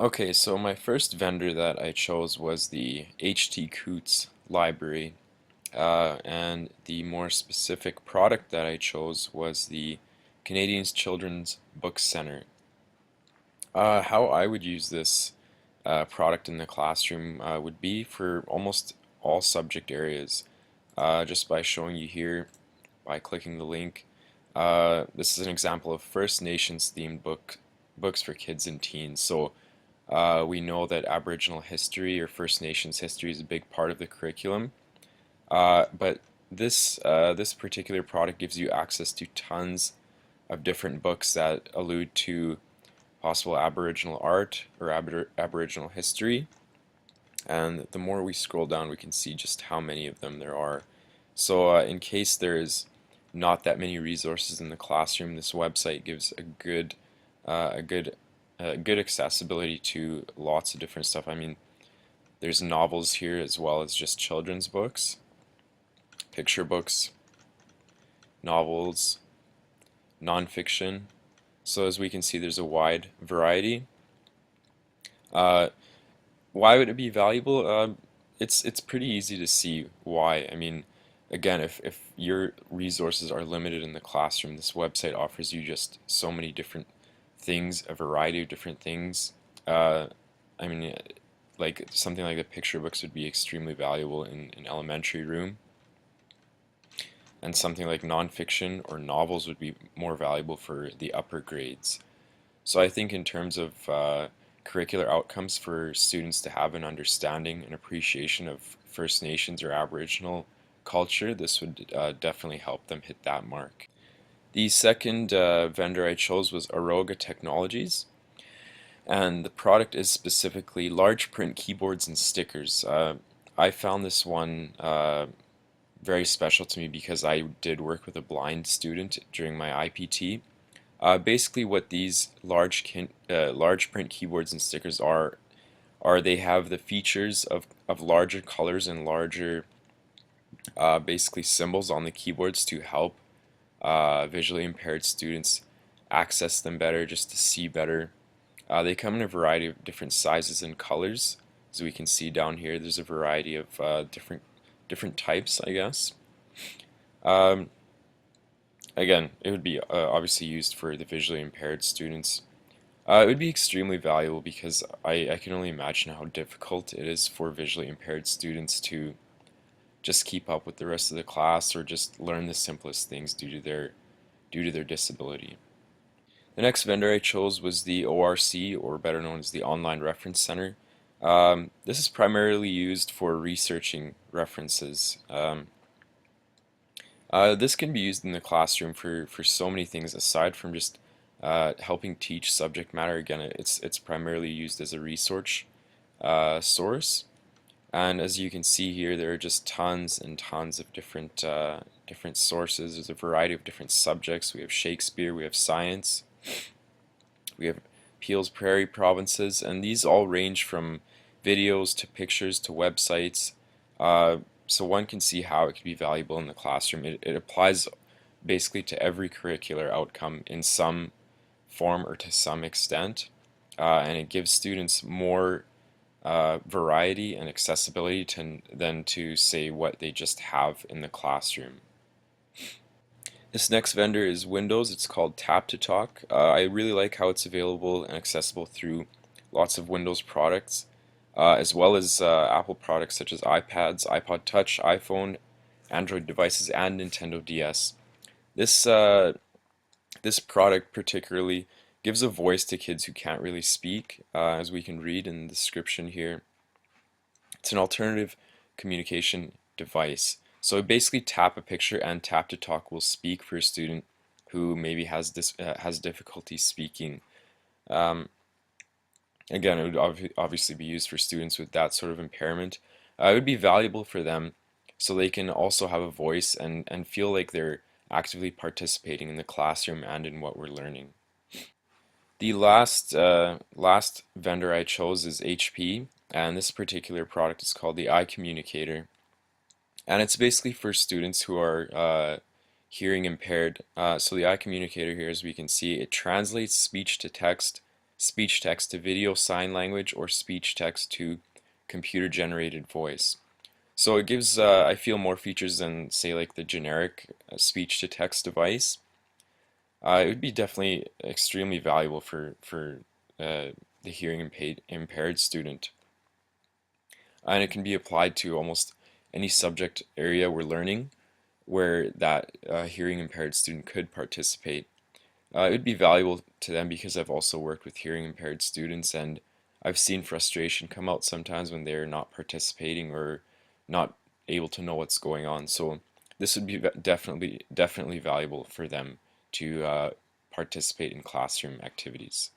Okay, so my first vendor that I chose was the HT Coutts library, and the more specific product that I chose was the Canadians Children's Book Center. How I would use this product in the classroom would be for almost all subject areas, just by showing you here by clicking the link. This is an example of First Nations themed books for kids and teens. So we know that Aboriginal history or First Nations history is a big part of the curriculum, but this particular product gives you access to tons of different books that allude to possible Aboriginal art or Aboriginal history. And the more we scroll down, we can see just how many of them there are. So, in case there is not that many resources in the classroom, this website gives a good accessibility to lots of different stuff. I mean, there's novels here as well as just children's books, picture books, novels, nonfiction. So as we can see, there's a wide variety. Uh, why would it be valuable? It's pretty easy to see why. I mean, again, if your resources are limited in the classroom, this website offers you just so many different things, a variety of different things. Uh, I mean, like something like the picture books would be extremely valuable in elementary room, and something like nonfiction or novels would be more valuable for the upper grades. So I think in terms of curricular outcomes for students to have an understanding and appreciation of First Nations or Aboriginal culture, this would definitely help them hit that mark. The second vendor I chose was Aroga Technologies, and the product is specifically large print keyboards and stickers. I found this one very special to me because I did work with a blind student during my IPT. Basically, what these large print keyboards and stickers are they have the features of larger colors and larger basically symbols on the keyboards to help visually impaired students access them better, just to see better. They come in a variety of different sizes and colors. As we can see down here, there's a variety of different types, I guess. Um, Again, it would be obviously used for the visually impaired students. It would be extremely valuable because I can only imagine how difficult it is for visually impaired students to just keep up with the rest of the class or just learn the simplest things due to their disability. The next vendor I chose was the ORC, or better known as the Online Reference Center. This is primarily used for researching references. This can be used in the classroom for so many things aside from just helping teach subject matter. Again, it's primarily used as a research source. And as you can see here, there are just tons and tons of different sources. There's a variety of different subjects. We have Shakespeare, we have science, we have Peel's Prairie Provinces, and these all range from videos to pictures to websites. So one can see how it can be valuable in the classroom. It applies basically to every curricular outcome in some form or to some extent, and it gives students more variety and accessibility than to say what they just have in the classroom. This next vendor is Windows. It's called Tap to Talk. I really like how it's available and accessible through lots of Windows products, as well as Apple products such as iPads, iPod Touch, iPhone, Android devices, and Nintendo DS. This this product particularly gives a voice to kids who can't really speak, as we can read in the description here. It's an alternative communication device. So basically, tap a picture and tap to talk will speak for a student who maybe has difficulty speaking. Um, Again, it would obviously be used for students with that sort of impairment. It would be valuable for them so they can also have a voice and feel like they're actively participating in the classroom and in what we're learning. The last vendor I chose is HP, and this particular product is called the iCommunicator, and it's basically for students who are hearing impaired. So the iCommunicator here, as we can see, it translates speech to text, speech text to video sign language or speech text to computer generated voice. So it gives, I feel, more features than, say, like the generic speech to text device. It would be definitely extremely valuable for the impaired student, and it can be applied to almost any subject area we're learning where that hearing impaired student could participate. It would be valuable to them because I've also worked with hearing impaired students, and I've seen frustration come out sometimes when they're not participating or not able to know what's going on. So this would be definitely valuable for them to participate in classroom activities.